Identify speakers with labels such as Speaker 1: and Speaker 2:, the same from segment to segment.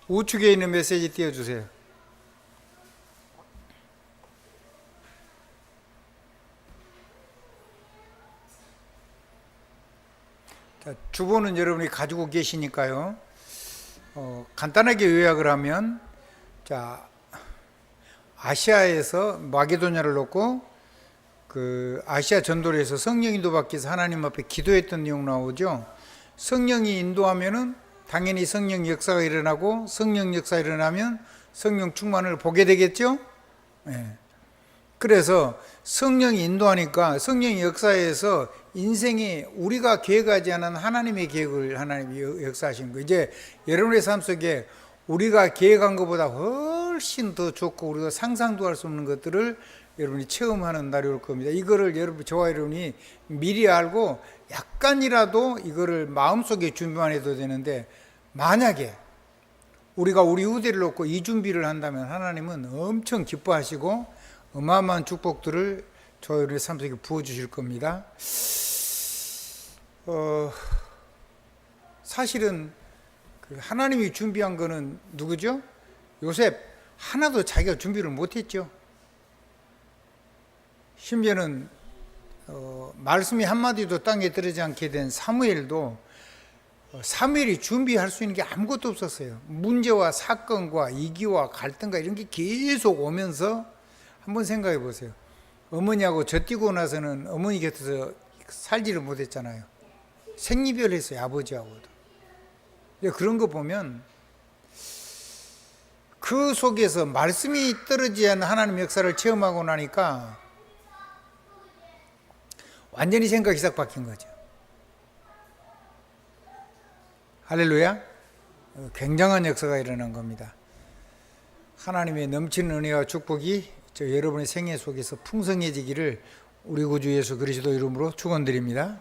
Speaker 1: 우측에 있는 메시지 띄워주세요. 자, 주보는 여러분이 가지고 계시니까요. 간단하게 요약을 하면, 자, 아시아에서 마게도냐를 놓고 그 아시아 전도에서 성령 인도 받기 위해서 하나님 앞에 기도했던 내용 나오죠. 성령이 인도하면은 당연히 성령 역사가 일어나고, 성령 역사 일어나면 성령 충만을 보게 되겠죠. 네. 그래서 성령이 인도하니까 성령의 역사에서 인생에 우리가 계획하지 않은 하나님의 계획을 하나님이 역사하신 거예요. 이제 여러분의 삶 속에 우리가 계획한 것보다 훨씬 더 좋고 우리가 상상도 할 수 없는 것들을 여러분이 체험하는 날이 올 겁니다. 이거를 저와 여러분이 미리 알고 약간이라도 이거를 마음속에 준비만 해도 되는데, 만약에 우리가 우리 후대를 놓고 이 준비를 한다면 하나님은 엄청 기뻐하시고 어마어마한 축복들을 저와 여러분의 삶 속에 부어주실 겁니다. 사실은 하나님이 준비한 거는 누구죠? 요셉. 하나도 자기가 준비를 못했죠. 심지어는 말씀이 한마디도 땅에 떨어지지 않게 된 사무엘도 사무엘이 준비할 수 있는 게 아무것도 없었어요. 문제와 사건과 이기와 갈등과 이런 게 계속 오면서 한번 생각해 보세요. 어머니하고 젖뛰고 나서는 어머니 곁에서 살지를 못했잖아요. 생리별했어요, 아버지하고도. 그런 거 보면 그 속에서 말씀이 떨어지지 않는 하나님 역사를 체험하고 나니까 완전히 생각이 싹 바뀐 거죠. 할렐루야. 굉장한 역사가 일어난 겁니다. 하나님의 넘치는 은혜와 축복이 여러분의 생애 속에서 풍성해지기를 우리 구주 예수 그리스도 이름으로 축원드립니다.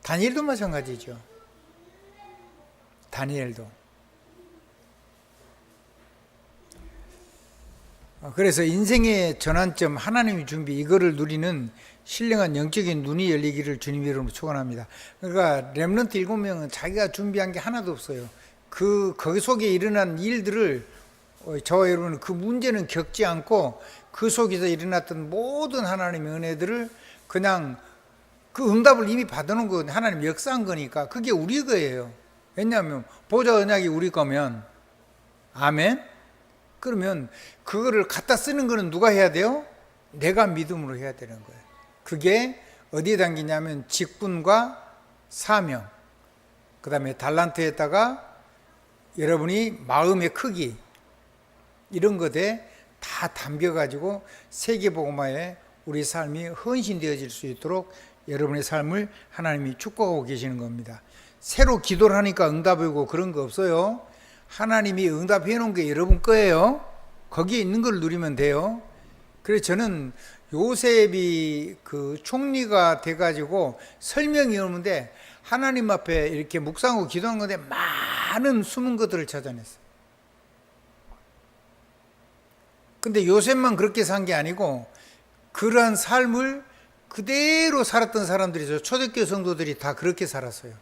Speaker 1: 다니엘도 마찬가지죠. 다니엘도. 그래서 인생의 전환점, 하나님의 준비, 이거를 누리는 신령한 영적인 눈이 열리기를 주님 이름으로 축원합니다. 그러니까 렘넌트 7명은 자기가 준비한 게 하나도 없어요. 거기 속에 일어난 일들을 저와 여러분은 그 문제는 겪지 않고 그 속에서 일어났던 모든 하나님의 은혜들을 그냥 그 응답을 이미 받아놓은 거, 하나님 역사한 거니까 그게 우리 거예요. 왜냐하면 보좌 언약이 우리 거면, 아멘? 그러면 그거를 갖다 쓰는 거는 누가 해야 돼요? 내가 믿음으로 해야 되는 거예요. 그게 어디에 담기냐면 직분과 사명, 그 다음에 달란트에다가 여러분이 마음의 크기, 이런 것에 다 담겨가지고 세계복음화에 우리 삶이 헌신되어질 수 있도록 여러분의 삶을 하나님이 축복하고 계시는 겁니다. 새로 기도를 하니까 응답이 오고 그런 거 없어요. 하나님이 응답해 놓은 게 여러분 거예요. 거기에 있는 걸 누리면 돼요. 그래서 저는 요셉이 그 총리가 돼가지고 설명이 오는데 하나님 앞에 이렇게 묵상하고 기도한 건데 많은 숨은 것들을 찾아냈어요. 근데 요셉만 그렇게 산 게 아니고 그러한 삶을 그대로 살았던 사람들이죠. 초대교회 성도들이 다 그렇게 살았어요.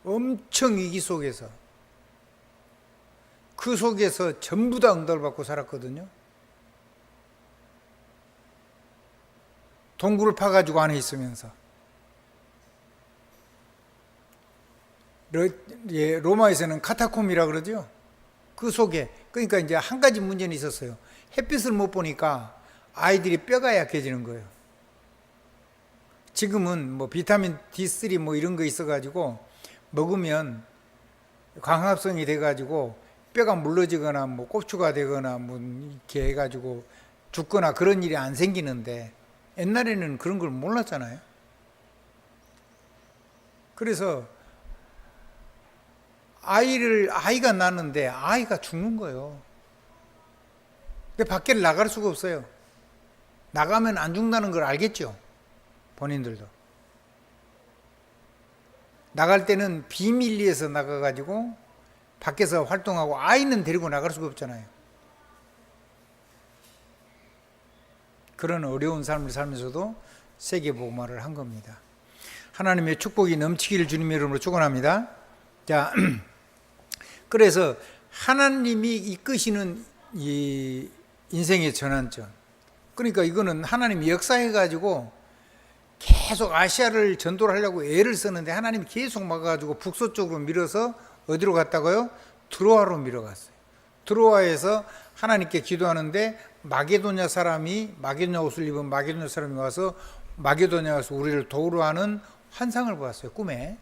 Speaker 1: 엄청 위기 속에서, 그 속에서 전부 다 응답을 받고 살았거든요. 동굴을 파가지고 안에 있으면서. 로마에서는 카타콤이라 그러죠. 그 속에, 그러니까 이제 한 가지 문제는 있었어요. 햇빛을 못 보니까 아이들이 뼈가 약해지는 거예요. 지금은 뭐 비타민 D3 뭐 이런 거 있어가지고 먹으면 광합성이 돼가지고 뼈가 물러지거나 뭐 꼽추가 되거나 뭐 이렇게 해가지고 죽거나 그런 일이 안 생기는데, 옛날에는 그런 걸 몰랐잖아요. 그래서 아이가 낳는데 아이가 죽는 거예요. 근데 밖에 나갈 수가 없어요. 나가면 안 죽는다는 걸 알겠죠? 본인들도. 나갈 때는 비밀리에서 나가가지고 밖에서 활동하고, 아이는 데리고 나갈 수가 없잖아요. 그런 어려운 삶을 살면서도 세계복음화를 한 겁니다. 하나님의 축복이 넘치기를 주님의 이름으로 축원합니다. 자, 그래서 하나님이 이끄시는 이 인생의 전환점. 그러니까 이거는 하나님이 역사해가지고 계속 아시아를 전도를 하려고 애를 썼는데 하나님이 계속 막아가지고 북서쪽으로 밀어서 어디로 갔다고요? 드로아로 밀어갔어요. 드로아에서 하나님께 기도하는데 마게도냐 옷을 입은 마게도냐 사람이 와서 마게도냐 와서 우리를 도우러 하는 환상을 보았어요. 꿈에.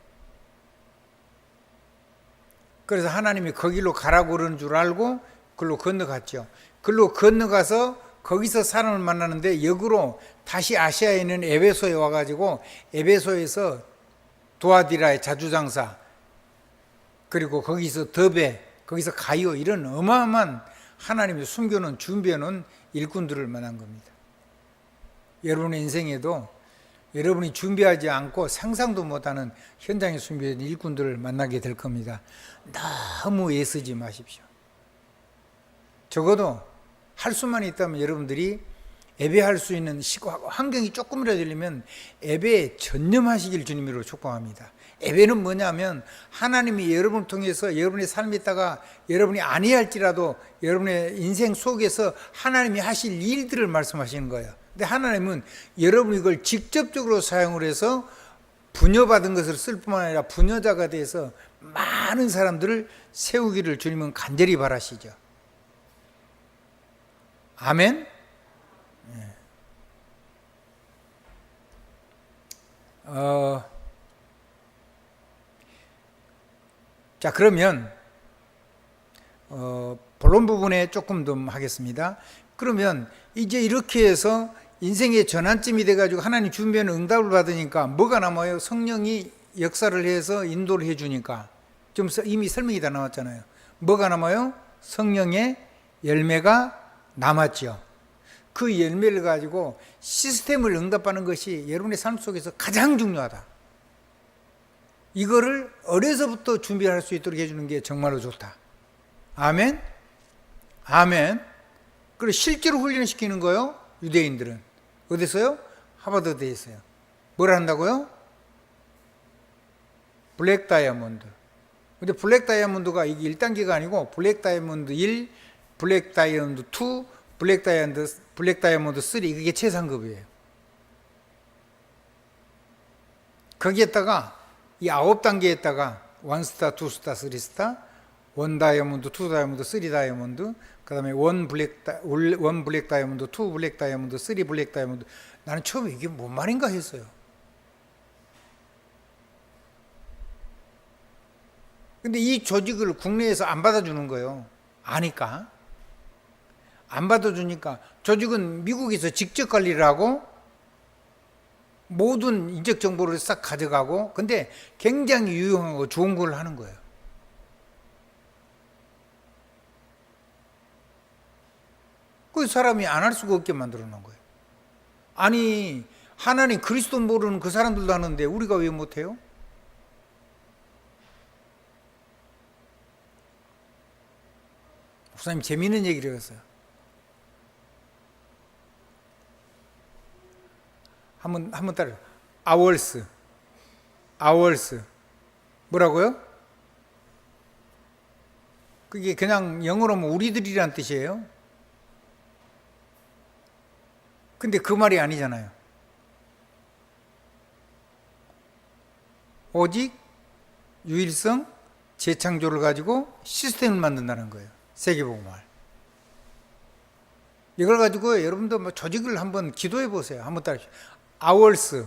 Speaker 1: 그래서 하나님이 거기로 가라고 그러는 줄 알고 글로 건너갔죠. 글로 건너가서 거기서 사람을 만나는데 역으로 다시 아시아에 있는 에베소에 와가지고 에베소에서 도아디라의 자주장사, 그리고 거기서 더베, 거기서 가이오, 이런 어마어마한 하나님이 숨겨놓은 준비해놓은 일꾼들을 만난 겁니다. 여러분의 인생에도 여러분이 준비하지 않고 상상도 못하는 현장에 준비된 일꾼들을 만나게 될 겁니다. 너무 애쓰지 마십시오. 적어도 할 수만 있다면 여러분들이 예배할 수 있는 환경이 조금이라도 되려면 예배에 전념하시길 주님으로 축복합니다. 예배는 뭐냐면 하나님이 여러분을 통해서 여러분의 삶에 있다가 여러분이 아니할지라도 여러분의 인생 속에서 하나님이 하실 일들을 말씀하시는 거예요. 근데 하나님은 여러분이 이걸 직접적으로 사용을 해서 부녀받은 것을 쓸 뿐만 아니라 부녀자가 돼서 많은 사람들을 세우기를 주님은 간절히 바라시죠. 아멘. 자, 그러면 본론 부분에 조금 더 하겠습니다. 그러면 이제 이렇게 해서 인생의 전환점이 돼가지고 하나님 준비하는 응답을 받으니까 뭐가 남아요? 성령이 역사를 해서 인도를 해주니까 좀 이미 설명이 다 나왔잖아요. 뭐가 남아요? 성령의 열매가 남았죠. 그 열매를 가지고 시스템을 응답하는 것이 여러분의 삶 속에서 가장 중요하다. 이거를 어려서부터 준비할 수 있도록 해주는 게 정말로 좋다. 아멘? 아멘. 그리고 실제로 훈련시키는 거요, 유대인들은. 어디서요? 하버드대에서요. 뭘 한다고요? 블랙 다이아몬드. 근데 블랙 다이아몬드가 이게 1단계가 아니고 블랙 다이아몬드 1, 블랙 다이아몬드 2, 블랙 다이아몬드 3, 그게 최상급이에요. 거기에다가 이 9단계에다가 1스타, 2스타, 3스타, 1 다이아몬드, 2 다이아몬드, 3 다이아몬드, 그 다음에 1 블랙 다이아몬드, 2 블랙 다이아몬드, 3 블랙 다이아몬드. 나는 처음에 이게 뭔 말인가 했어요. 근데 이 조직을 국내에서 안 받아주는 거예요. 아니까. 안 받아주니까 조직은 미국에서 직접 관리를 하고 모든 인적 정보를 싹 가져가고, 근데 굉장히 유용하고 좋은 걸 하는 거예요. 그 사람이 안 할 수가 없게 만들어 놓은 거예요. 아니, 하나님 그리스도 모르는 그 사람들도 하는데 우리가 왜 못해요? 목사님 재미있는 얘기를 했어요. 한번 따라요. hours. 뭐라고요? 그게 그냥 영어로 하면 우리들이란 뜻이에요. 근데 그 말이 아니잖아요. 오직 유일성, 재창조를 가지고 시스템을 만든다는 거예요. 세계복음화. 이걸 가지고 여러분도 조직을 한번 기도해 보세요. 한번 따라해. hours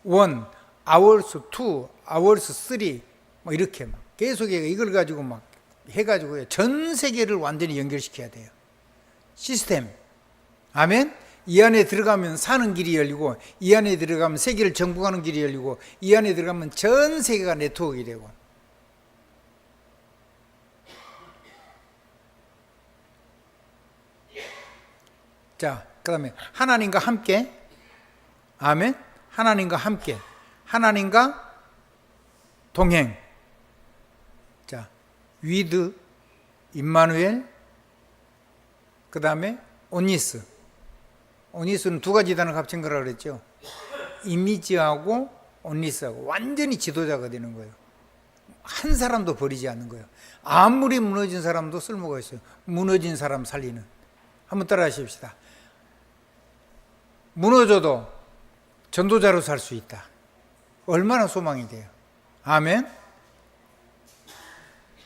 Speaker 1: 1, hours 2, hours 3, 뭐 이렇게 막 계속 이걸 가지고 막 해가지고 전 세계를 완전히 연결시켜야 돼요. 시스템. 아멘. 이 안에 들어가면 사는 길이 열리고, 이 안에 들어가면 세계를 정복하는 길이 열리고, 이 안에 들어가면 전 세계가 네트워크가 되고. 자, 그 다음에 하나님과 함께. 아멘. 하나님과 함께. 하나님과 동행. 자, with 임마누엘. 그 다음에 오니스. 오니스는 두 가지 단어를 합친 거라고 그랬죠. 이미지하고 온리스하고 완전히 지도자가 되는 거예요. 한 사람도 버리지 않는 거예요. 아무리 무너진 사람도 쓸모가 있어요. 무너진 사람 살리는. 한번 따라 하십시다. 무너져도 전도자로 살 수 있다. 얼마나 소망이 돼요. 아멘.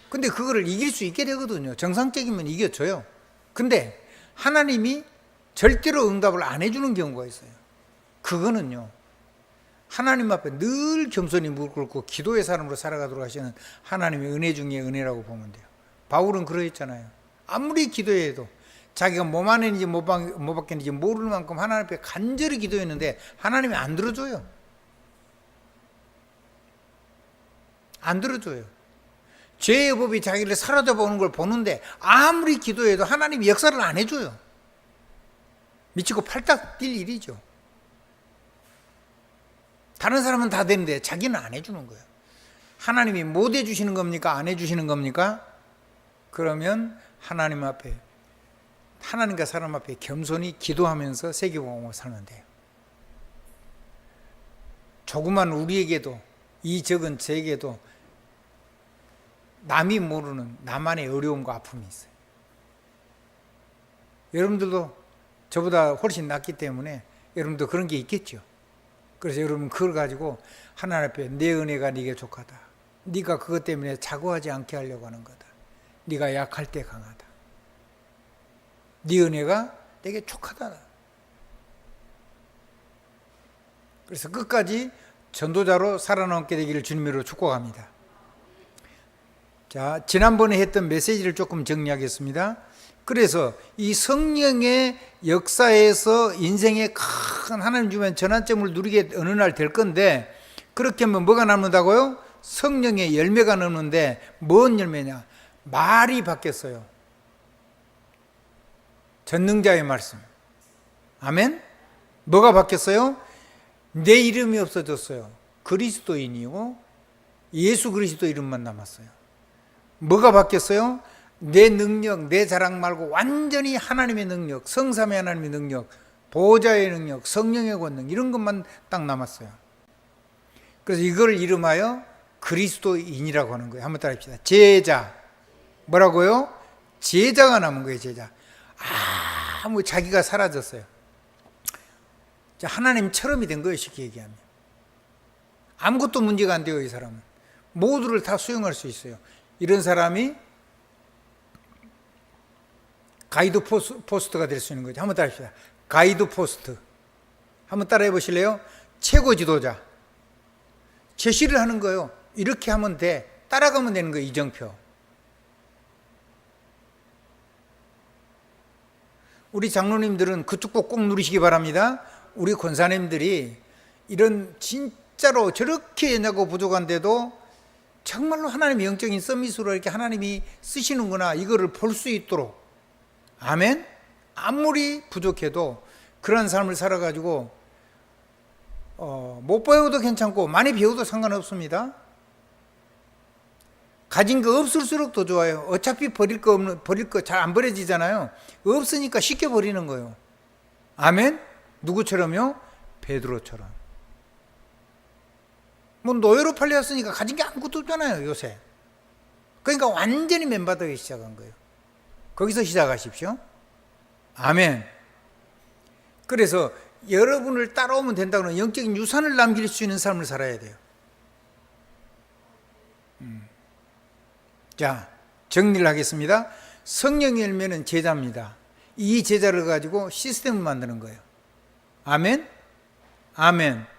Speaker 1: 근데 그거를 이길 수 있게 되거든요. 정상적이면 이겨줘요. 근데 하나님이 절대로 응답을 안 해주는 경우가 있어요. 그거는요, 하나님 앞에 늘 겸손히 무릎 꿇고 기도의 사람으로 살아가도록 하시는 하나님의 은혜 중에 은혜라고 보면 돼요. 바울은 그러했잖아요. 아무리 기도해도 자기가 뭐 받는지 못 받겠는지 모르는 만큼 하나님 앞에 간절히 기도했는데 하나님이 안 들어줘요. 안 들어줘요. 죄의 법이 자기를 사로잡아 오는 걸 보는데 아무리 기도해도 하나님이 역사를 안 해줘요. 미치고 팔딱 뛸 일이죠. 다른 사람은 다 되는데 자기는 안 해주는 거예요. 하나님이 못 해주시는 겁니까? 안 해주시는 겁니까? 그러면 하나님 앞에, 하나님과 사람 앞에 겸손히 기도하면서 세계복음을 살면 돼요. 조그만 우리에게도, 이 적은 저에게도 남이 모르는 나만의 어려움과 아픔이 있어요. 여러분들도 저보다 훨씬 낫기 때문에 여러분도 그런 게 있겠죠. 그래서 여러분 그걸 가지고 하나님 앞에 내 은혜가 네게 족하다. 네가 그것 때문에 자고하지 않게 하려고 하는 거다. 네가 약할 때 강하다. 네 은혜가 내게 족하다. 그래서 끝까지 전도자로 살아남게 되기를 주님으로 축복합니다. 자, 지난번에 했던 메시지를 조금 정리하겠습니다. 그래서 이 성령의 역사에서 인생의 큰 하나님 주변 전환점을 누리게 어느 날 될 건데, 그렇게 하면 뭐가 남는다고요? 성령의 열매가 남는데, 뭔 열매냐? 말이 바뀌었어요. 전능자의 말씀. 아멘? 뭐가 바뀌었어요? 내 이름이 없어졌어요. 그리스도인이고 예수 그리스도 이름만 남았어요. 뭐가 바뀌었어요? 내 능력, 내 자랑 말고 완전히 하나님의 능력, 성삼위 하나님의 능력, 보호자의 능력, 성령의 권능, 이런 것만 딱 남았어요. 그래서 이걸 이름하여 그리스도인이라고 하는 거예요. 한번 따라 합시다. 제자. 뭐라고요? 제자가 남은 거예요, 제자. 자기가 사라졌어요. 하나님처럼이 된 거예요, 쉽게 얘기하면. 아무것도 문제가 안 돼요, 이 사람은. 모두를 다 수용할 수 있어요. 이런 사람이 가이드 포스트가 될 수 있는 거죠. 한번 따라 합시다. 가이드 포스트. 한번 따라해 보실래요? 최고 지도자. 제시를 하는 거예요. 이렇게 하면 돼. 따라가면 되는 거예요, 이정표. 우리 장로님들은 그 축복 꼭 누리시기 바랍니다. 우리 권사님들이 이런 진짜로 저렇게 연약하고 부족한데도 정말로 하나님의 영적인 서밋으로 이렇게 하나님이 쓰시는구나, 이거를 볼 수 있도록. 아멘? 아무리 부족해도 그런 삶을 살아가지고 못 배워도 괜찮고 많이 배워도 상관없습니다. 가진 거 없을수록 더 좋아요. 어차피 버릴 거 잘 안 버려지잖아요. 없으니까 쉽게 버리는 거예요. 아멘? 누구처럼요? 베드로처럼. 뭐 노예로 팔렸으니까 가진 게 아무것도 없잖아요, 요새. 그러니까 완전히 맨바닥에 시작한 거예요. 거기서 시작하십시오. 아멘. 그래서 여러분을 따라오면 된다고는 영적인 유산을 남길 수 있는 삶을 살아야 돼요. 자, 정리를 하겠습니다. 성령의 열매는 제자입니다. 이 제자를 가지고 시스템을 만드는 거예요. 아멘? 아멘.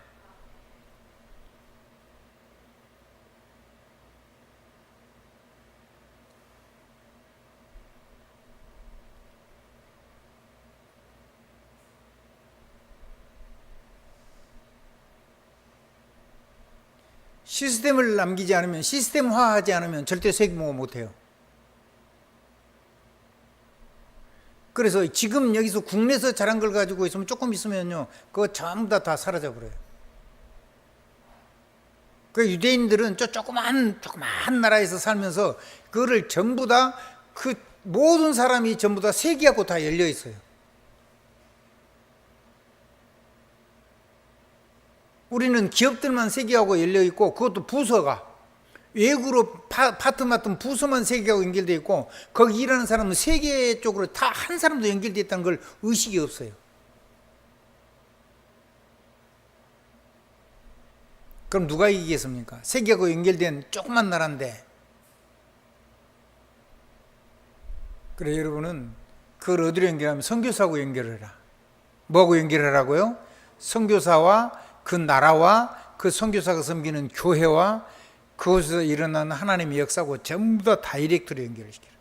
Speaker 1: 시스템을 남기지 않으면, 시스템화하지 않으면 절대 세계복음 못해요. 그래서 지금 여기서 국내에서 잘한 걸 가지고 있으면 조금 있으면요, 그거 전부 다 사라져버려요. 그 유대인들은 저 조그만 나라에서 살면서 그거를 전부 다, 그 모든 사람이 전부 다 세계하고 다 열려 있어요. 우리는 기업들만 세계하고 열려 있고, 그것도 부서가 외국으로 파트 맡은 부서만 세계하고 연결되어 있고, 거기 일하는 사람은 세계 쪽으로 다 한 사람도 연결되어 있다는 걸 의식이 없어요. 그럼 누가 이기겠습니까? 세계하고 연결된 조그만 나라인데. 그래, 여러분은 그걸 어디로 연결하면 선교사하고 연결을 해라. 뭐하고 연결하라고요? 선교사와 그 나라와 그 선교사가 섬기는 교회와 그곳에서 일어나는 하나님의 역사고 전부 다 다이렉트로 연결을 시켜라.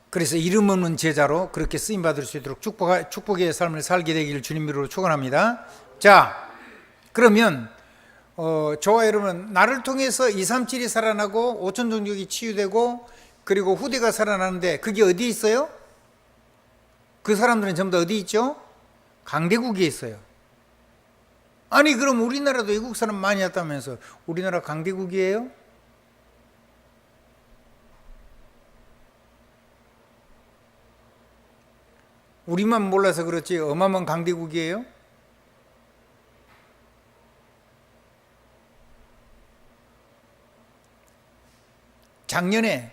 Speaker 1: 그래서 이름 없는 제자로 그렇게 쓰임받을 수 있도록 축복의 삶을 살게 되기를 주님 이름으로 축원합니다. 자, 그러면 저와 여러분, 나를 통해서 237이 살아나고 5천 종족이 치유되고 그리고 후대가 살아나는데, 그게 어디 있어요? 그 사람들은 전부 다 어디 있죠? 강대국에 있어요. 아니, 그럼 우리나라도 외국 사람 많이 왔다면서 우리나라 강대국이에요? 우리만 몰라서 그렇지 어마어마한 강대국이에요? 작년에,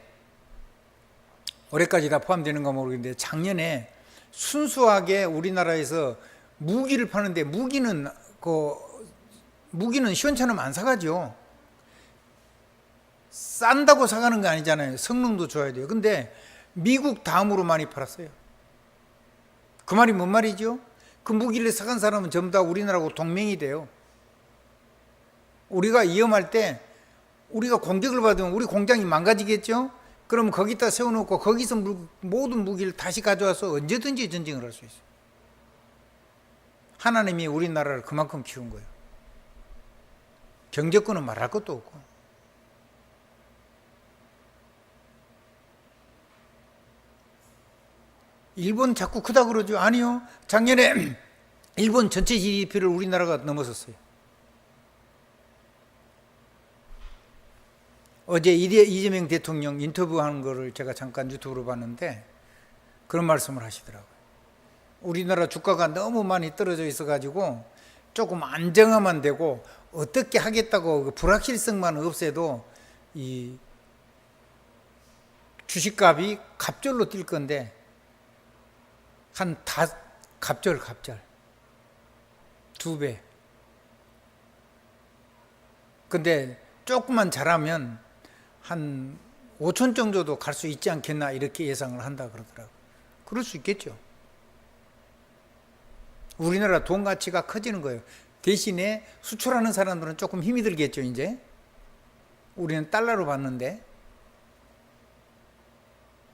Speaker 1: 올해까지 다 포함되는가 모르겠는데, 작년에 순수하게 우리나라에서 무기를 파는데, 무기는 시원찮으면 안 사가죠. 싼다고 사가는 거 아니잖아요. 성능도 좋아야 돼요. 근데 미국 다음으로 많이 팔았어요. 그 말이 뭔 말이죠? 그 무기를 사간 사람은 전부 다 우리나라하고 동맹이 돼요. 우리가 위험할 때, 우리가 공격을 받으면 우리 공장이 망가지겠죠? 그럼 거기다 세워놓고 거기서 모든 무기를 다시 가져와서 언제든지 전쟁을 할 수 있어요. 하나님이 우리나라를 그만큼 키운 거예요. 경제권은 말할 것도 없고. 일본 자꾸 크다 그러죠. 아니요. 작년에 일본 전체 GDP를 우리나라가 넘어섰어요. 어제 이재명 대통령 인터뷰하는 거를 제가 잠깐 유튜브로 봤는데 그런 말씀을 하시더라고요. 우리나라 주가가 너무 많이 떨어져 있어가지고 조금 안정화만 되고 어떻게 하겠다고 그 불확실성만 없애도 이 주식값이 갑절로 뛸 건데, 갑절 2배. 근데 조금만 잘하면 한 5천 정도도 갈 수 있지 않겠나, 이렇게 예상을 한다 그러더라고요. 그럴 수 있겠죠. 우리나라 돈 가치가 커지는 거예요. 대신에 수출하는 사람들은 조금 힘이 들겠죠. 이제 우리는 달러로 받는데,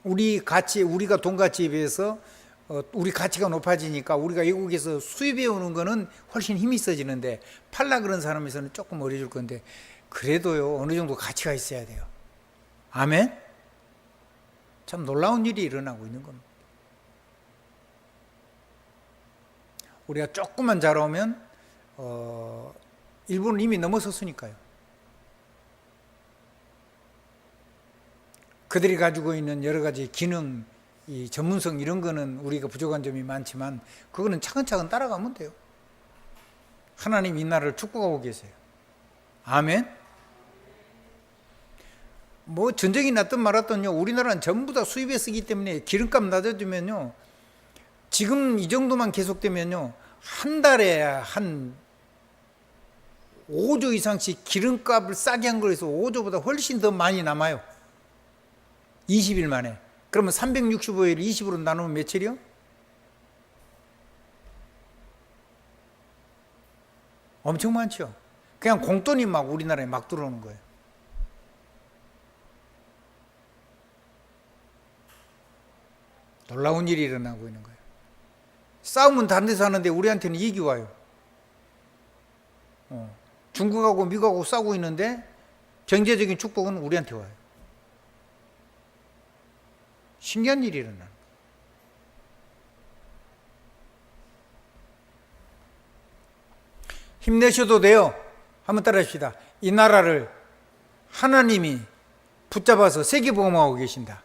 Speaker 1: 우리가 돈 가치에 비해서 우리 가치가 높아지니까 우리가 외국에서 수입해 오는 거는 훨씬 힘이 있어지는데, 팔라 그런 사람에서는 조금 어려질 건데, 그래도요 어느 정도 가치가 있어야 돼요. 아멘? 참 놀라운 일이 일어나고 있는 겁니다. 우리가 조금만 잘하면 일본은 이미 넘어섰으니까요. 그들이 가지고 있는 여러 가지 기능, 이 전문성 이런 거는 우리가 부족한 점이 많지만 그거는 차근차근 따라가면 돼요. 하나님 이 나라를 축복하고 계세요. 아멘. 뭐 전쟁이 났든 말았든요, 우리나라는 전부 다 수입에 쓰기 때문에 기름값 낮아지면요, 지금 이 정도만 계속되면요, 한 달에 한 5조 이상씩 기름값을 싸게 한 거에서 5조보다 훨씬 더 많이 남아요. 20일 만에. 그러면 365일 20으로 나누면 며칠이요? 엄청 많죠. 그냥 공돈이 막 우리나라에 막 들어오는 거예요. 놀라운 일이 일어나고 있는 거예요. 싸움은 다른 데서 하는데 우리한테는 이익이 와요. 중국하고 미국하고 싸우고 있는데 경제적인 축복은 우리한테 와요. 신기한 일이 일어나는 거예요. 힘내셔도 돼요. 한번 따라 합시다. 이 나라를 하나님이 붙잡아서 세계보험하고 계신다.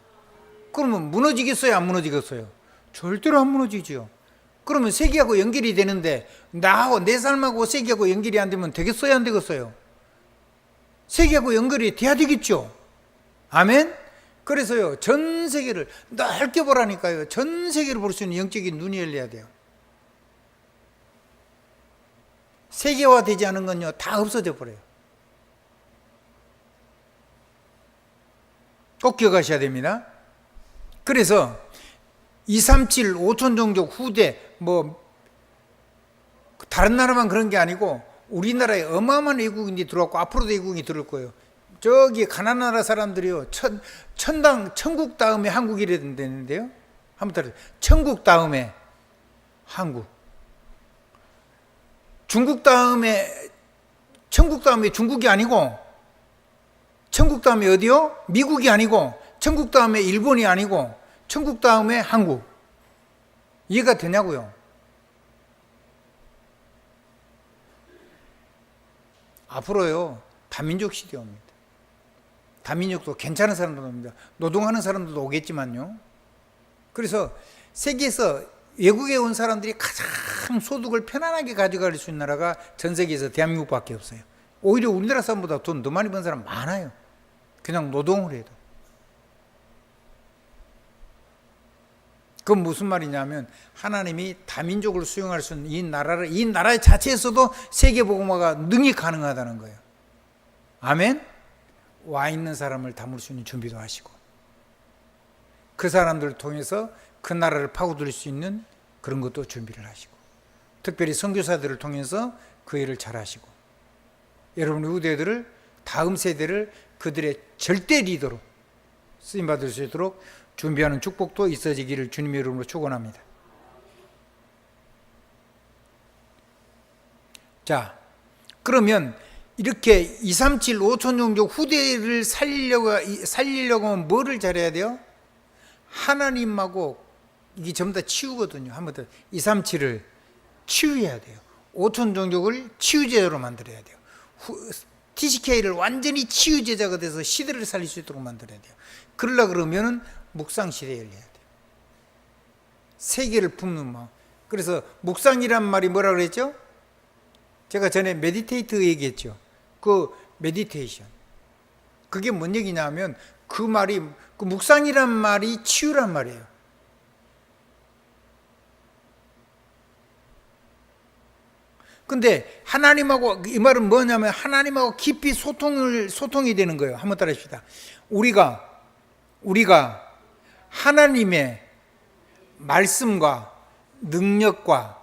Speaker 1: 그러면 무너지겠어요? 안 무너지겠어요? 절대로 안 무너지죠. 그러면 세계하고 연결이 되는데 나하고 내 삶하고 세계하고 연결이 안 되면 되겠어요, 안 되겠어요? 세계하고 연결이 돼야 되겠죠. 아멘. 그래서요, 전 세계를 넓게 보라니까요. 전 세계를 볼 수 있는 영적인 눈이 열려야 돼요. 세계화되지 않은 건요, 다 없어져 버려요. 꼭 기억하셔야 됩니다. 그래서 237, 5천 종족 후대, 다른 나라만 그런 게 아니고 우리나라에 어마어마한 외국인이 들어왔고 앞으로도 외국인이 들어올 거예요. 저기 가나안 나라 사람들이요, 천국 다음에 한국이래 된다는데요. 한번 따라서 천국 다음에 한국, 천국 다음에 중국이 아니고, 천국 다음에 어디요? 미국이 아니고, 천국 다음에 일본이 아니고, 천국 다음에 한국. 이해가 되냐고요? 앞으로요, 다민족 시대 옵니다. 다민족도 괜찮은 사람도 옵니다. 노동하는 사람들도 오겠지만요. 그래서 세계에서 외국에 온 사람들이 가장 소득을 편안하게 가져갈 수 있는 나라가 전 세계에서 대한민국밖에 없어요. 오히려 우리나라 사람보다 돈 더 많이 번 사람 많아요. 그냥 노동을 해도. 그건 무슨 말이냐면 하나님이 다민족을 수용할 수 있는 이 나라 자체에서도 세계복음화가 능히 가능하다는 거예요. 아멘. 와 있는 사람을 담을 수 있는 준비도 하시고, 그 사람들을 통해서 그 나라를 파고들 수 있는 그런 것도 준비를 하시고, 특별히 선교사들을 통해서 그 일을 잘 하시고, 여러분 후대들을, 다음 세대를 그들의 절대 리더로 쓰임받을 수 있도록 준비하는 축복도 있어지기를 주님의 이름으로 축원합니다. 자, 그러면 이렇게 237, 5천 종족 후대를 살리려고 하면 뭐를 잘해야 돼요? 하나님하고, 이게 전부 다 치유거든요. 한번 더, 237을 치유해야 돼요. 5천 종족을 치유제자로 만들어야 돼요. TCK를 완전히 치유제자가 돼서 시대를 살릴 수 있도록 만들어야 돼요. 그러려고 그러면 묵상시대에 열려야 돼요. 세계를 품는 마음. 그래서 묵상이란 말이 뭐라 그랬죠? 제가 전에 메디테이트 얘기했죠. 그 메디테이션. 그게 뭔 얘기냐면 그 묵상이란 말이 치유란 말이에요. 근데 하나님하고, 이 말은 뭐냐면 하나님하고 깊이 소통이 되는 거예요. 한번 따라 합시다. 우리가 하나님의 말씀과 능력과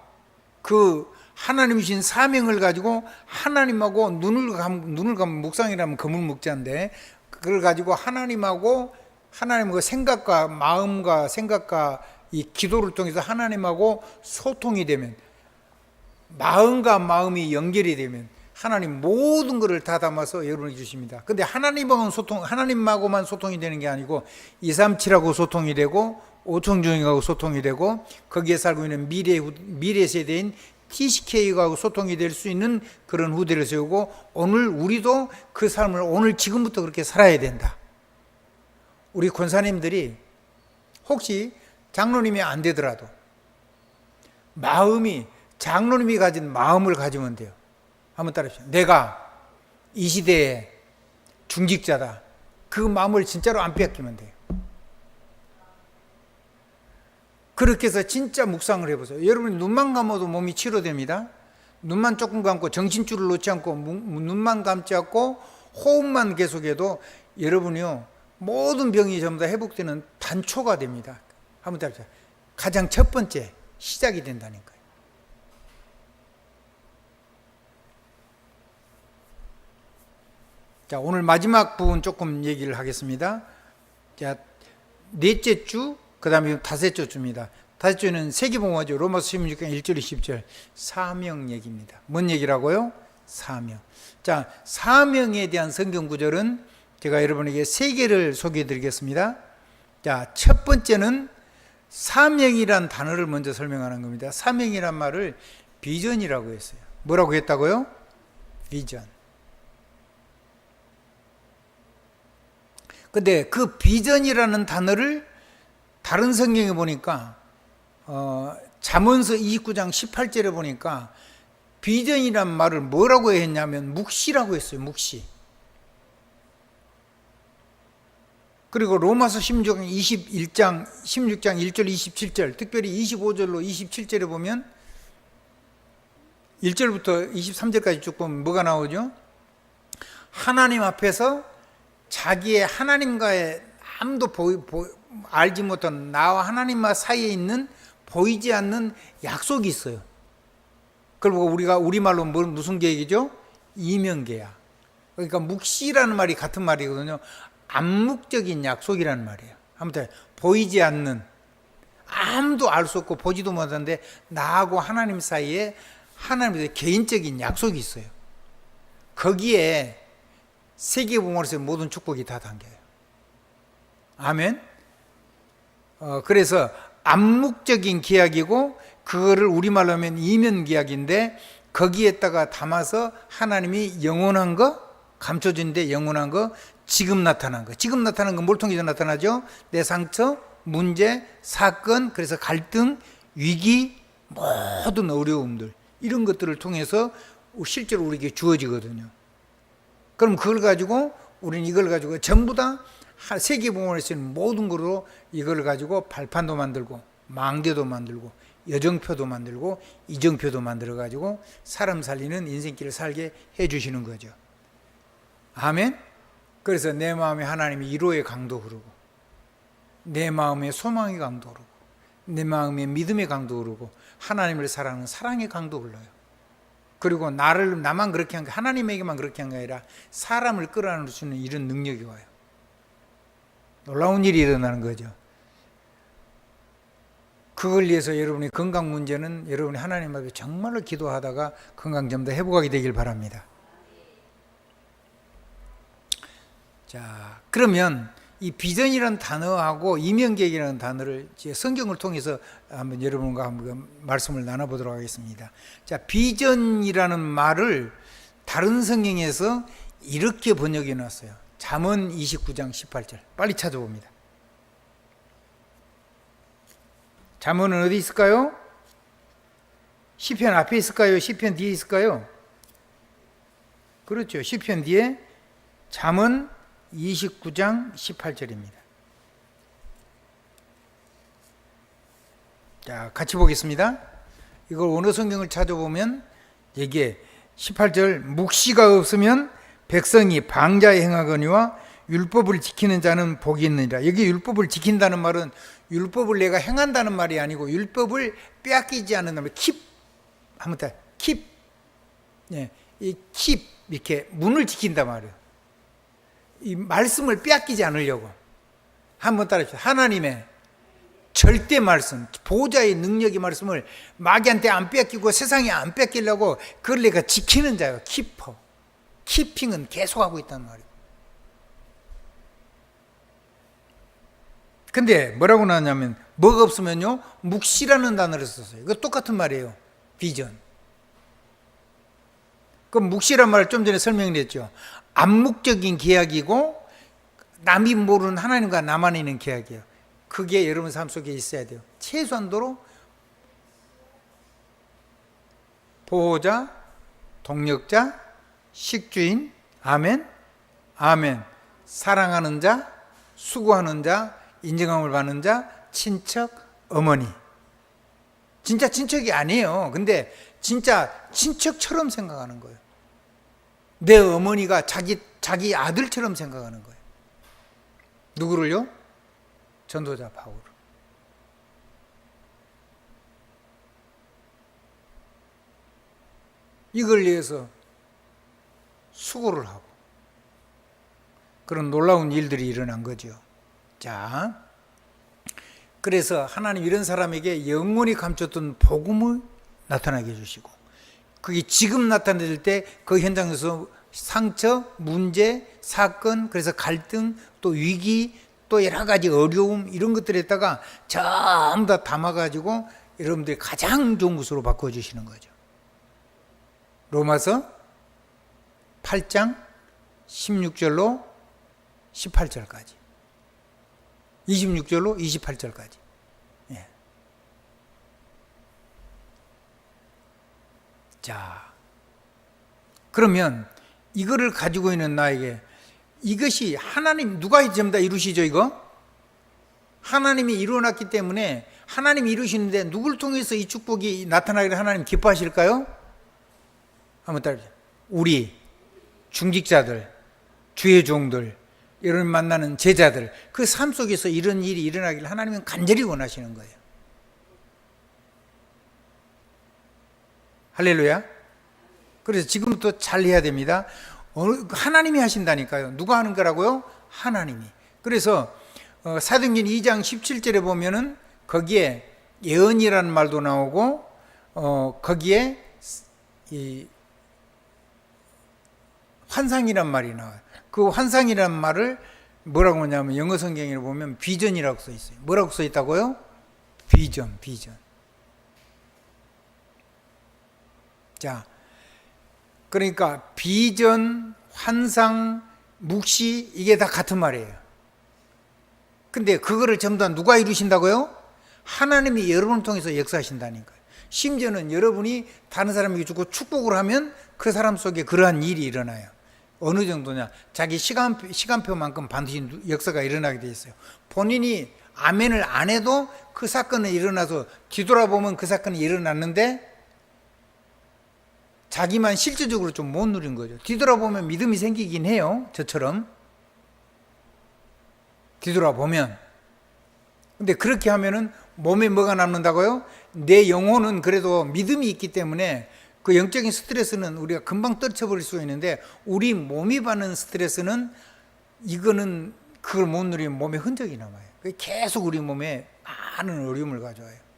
Speaker 1: 그 하나님 주신 사명을 가지고 하나님하고 눈을 감으면 묵상이라면 거물 묵자인데, 그걸 가지고 하나님하고 생각과 마음과 생각과 이 기도를 통해서 하나님하고 소통이 되면, 마음과 마음이 연결이 되면 하나님 모든 것을 다 담아서 여러분에게 주십니다. 근데 하나님하고만 소통이 되는 게 아니고 237하고 소통이 되고 5천 종족하고 소통이 되고 거기에 살고 있는 미래 세대인 TCK하고 소통이 될 수 있는 그런 후대를 세우고, 오늘 우리도 그 삶을 오늘 지금부터 그렇게 살아야 된다. 우리 권사님들이 혹시 장로님이 안 되더라도 장로님이 가진 마음을 가지면 돼요. 한번 따라합시다. 내가 이 시대의 중직자다. 그 마음을 진짜로 안 뺏기면 돼요. 그렇게 해서 진짜 묵상을 해보세요. 여러분이 눈만 감아도 몸이 치료됩니다. 눈만 조금 감고 정신줄을 놓지 않고 눈만 감지 않고 호흡만 계속해도 여러분이요, 모든 병이 전부 다 회복되는 단초가 됩니다. 한번 따라합시다. 가장 첫 번째 시작이 된다니까요. 자, 오늘 마지막 부분 조금 얘기를 하겠습니다. 자, 넷째 주, 그 다음에 다섯째 주입니다. 다섯째 주는 세계복음화죠. 로마서 16장 1절 20절 사명 얘기입니다. 뭔 얘기라고요? 사명. 자, 사명에 대한 성경 구절은 제가 여러분에게 세 개를 소개해 드리겠습니다. 자, 첫 번째는 사명이란 단어를 먼저 설명하는 겁니다. 사명이란 말을 비전이라고 했어요. 뭐라고 했다고요? 비전. 근데 그 비전이라는 단어를 다른 성경에 보니까 잠언서 29장 18절에 보니까 비전이란 말을 뭐라고 했냐면 묵시라고 했어요. 묵시. 그리고 로마서 16장 1절 27절, 특별히 25절로 27절에 보면 1절부터 23절까지 쭉 보면 뭐가 나오죠? 하나님 앞에서 자기의 하나님과의 아무도 알지 못한 나와 하나님과 사이에 있는 보이지 않는 약속이 있어요. 그리고 우리가 우리말로 무슨 계획이죠? 이면계약. 그러니까 묵시라는 말이 같은 말이거든요. 암묵적인 약속이라는 말이에요. 아무튼 보이지 않는, 아무도 알 수 없고 보지도 못하는데 나하고 하나님 사이에 하나님의 개인적인 약속이 있어요. 거기에 세계복음으로서의 모든 축복이 다 담겨요. 아멘. 그래서 암묵적인 계약이고 그거를 우리말로 하면 이면 계약인데 거기에다가 담아서 하나님이 영원한 거 감춰준데 영원한 거 지금 나타난 거. 지금 나타난 건 뭘 통해서 나타나죠? 내 상처, 문제, 사건, 그래서 갈등, 위기, 모든 어려움들 이런 것들을 통해서 실제로 우리에게 주어지거든요. 그럼 그걸 가지고 우리는 이걸 가지고 전부 다 세계복음을 쓰는 모든 거로 이걸 가지고 발판도 만들고 망대도 만들고 여정표도 만들고 이정표도 만들어 가지고 사람 살리는 인생길을 살게 해 주시는 거죠. 아멘. 그래서 내 마음에 하나님이 위로의 강도 흐르고 내 마음에 소망의 강도 흐르고 내 마음에 믿음의 강도 흐르고 하나님을 사랑하는 사랑의 강도 흘러요. 그리고 나만 그렇게 한 게 하나님에게만 그렇게 한 게 아니라 사람을 끌어안을 수 있는 이런 능력이 와요. 놀라운 일이 일어나는 거죠. 그걸 위해서 여러분의 건강 문제는 여러분이 하나님 앞에 정말로 기도하다가 건강 좀 더 회복하게 되길 바랍니다. 자, 그러면 이 비전이라는 단어하고 이면계획이라는 단어를 성경을 통해서 한번 여러분과 한번 말씀을 나눠보도록 하겠습니다. 자, 비전이라는 말을 다른 성경에서 이렇게 번역해 놨어요. 잠언 29장 18절. 빨리 찾아봅니다. 잠언은 어디 있을까요? 시편 앞에 있을까요? 시편 뒤에 있을까요? 그렇죠. 시편 뒤에 잠언 29장 18절입니다. 자, 같이 보겠습니다. 이걸 어느 성경을 찾아보면 여기에 18절 묵시가 없으면 백성이 방자에 행하거니와 율법을 지키는 자는 복이 있느니라. 여기 율법을 지킨다는 말은 율법을 내가 행한다는 말이 아니고 율법을 빼앗기지 않는다는 말. 킵 하면 다 킵. 예, 이 킵 이렇게 문을 지킨단 말이에요. 이 말씀을 빼앗기지 않으려고. 한번 따라합시다. 하나님의 절대 말씀, 보호자의 능력의 말씀을 마귀한테 안 빼앗기고 세상에 안 뺏기려고 그걸 내가 지키는 자예요. 키퍼. 키핑은 계속하고 있단 말이에요. 근데 뭐라고 나왔냐면 뭐가 없으면요 묵시라는 단어를 썼어요. 이거 똑같은 말이에요. 비전. 그럼 묵시란 말을 좀 전에 설명했죠. 암묵적인 계약이고 남이 모르는 하나님과 나만 있는 계약이에요. 그게 여러분 삶 속에 있어야 돼요. 최소한도로 보호자, 동력자, 식주인, 아멘, 아멘, 사랑하는 자, 수고하는 자, 인정함을 받는 자, 친척, 어머니. 진짜 친척이 아니에요. 근데 진짜 친척처럼 생각하는 거예요. 내 어머니가 자기 아들처럼 생각하는 거예요. 누구를요? 전도자 바울을. 이걸 위해서 수고를 하고 그런 놀라운 일들이 일어난 거죠. 자, 그래서 하나님 이런 사람에게 영원히 감췄던 복음을 나타나게 해주시고 그게 지금 나타낼 때 그 현장에서 상처, 문제, 사건, 그래서 갈등, 또 위기, 또 여러 가지 어려움 이런 것들에다가 전부 다 담아가지고 여러분들이 가장 좋은 것으로 바꿔주시는 거죠. 로마서 8장 16절로 18절까지 26절로 28절까지. 예. 자, 그러면 이거를 가지고 있는 나에게 이것이 하나님, 누가 전부 다 이루시죠, 이거? 하나님이 이루어놨기 때문에 하나님이 이루시는데 누굴 통해서 이 축복이 나타나기를 하나님 기뻐하실까요? 한번 따라해보세요. 우리 중직자들, 주의 종들, 이런 만나는 제자들, 그 삶 속에서 이런 일이 일어나기를 하나님은 간절히 원하시는 거예요. 할렐루야. 그래서 지금부터 잘 해야 됩니다. 하나님이 하신다니까요. 누가 하는 거라고요? 하나님이. 그래서 사도행전 2장 17절에 보면은 거기에 예언이라는 말도 나오고 거기에 이 환상이란 말이 나와요. 그 환상이란 말을 뭐라고 하냐면 영어 성경에 보면 비전이라고 써 있어요. 뭐라고 써 있다고요? 비전. 자, 그러니까 비전, 환상, 묵시 이게 다 같은 말이에요. 근데 그거를 전부 다 누가 이루신다고요? 하나님이 여러분을 통해서 역사하신다니까요. 심지어는 여러분이 다른 사람에게 주고 축복을 하면 그 사람 속에 그러한 일이 일어나요. 어느 정도냐? 자기 시간표만큼 반드시 역사가 일어나게 돼 있어요. 본인이 아멘을 안 해도 그 사건이 일어나서 뒤돌아보면 그 사건이 일어났는데 자기만 실질적으로 좀 못 누린 거죠. 뒤돌아보면 믿음이 생기긴 해요. 저처럼. 뒤돌아보면. 근데 그렇게 하면은 몸에 뭐가 남는다고요? 내 영혼은 그래도 믿음이 있기 때문에 그 영적인 스트레스는 우리가 금방 떨쳐버릴 수 있는데 우리 몸이 받는 스트레스는 이거는 그걸 못 누리면 몸에 흔적이 남아요. 계속 우리 몸에 많은 어려움을 가져와요.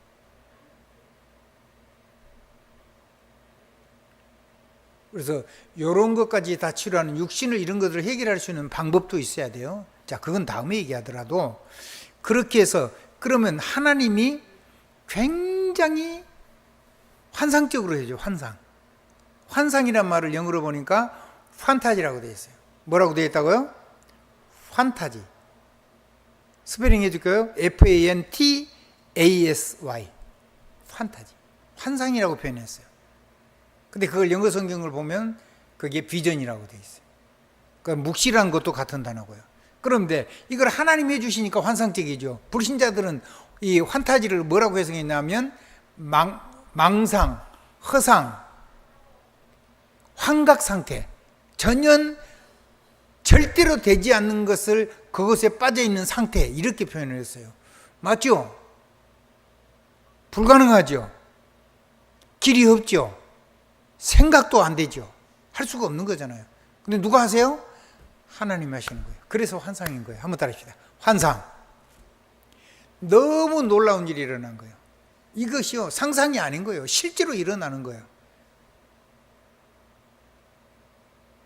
Speaker 1: 그래서 이런 것까지 다 치료하는 육신을 이런 것들을 해결할 수 있는 방법도 있어야 돼요. 자, 그건 다음에 얘기하더라도 그렇게 해서 그러면 하나님이 굉장히 환상적으로 해줘. 환상이란 말을 영어로 보니까 판타지라고 되어 있어요. 뭐라고 되어 있다고요? 판타지. 스페링 해줄까요? FANTASY. 판타지. 환상이라고 표현했어요. 근데 그걸 영어 성경을 보면 그게 비전이라고 되어 있어요. 그러니까 묵시라는 것도 같은 단어고요. 그런데 이걸 하나님이 해주시니까 환상적이죠. 불신자들은 이 판타지를 뭐라고 해석했냐면 망상, 허상, 환각 상태, 전혀 절대로 되지 않는 것을 그것에 빠져 있는 상태, 이렇게 표현을 했어요. 맞죠? 불가능하죠? 길이 없죠? 생각도 안 되죠? 할 수가 없는 거잖아요. 근데 누가 하세요? 하나님이 하시는 거예요. 그래서 환상인 거예요. 한번 따라합시다. 환상. 너무 놀라운 일이 일어난 거예요. 이것이요, 상상이 아닌 거예요. 실제로 일어나는 거예요.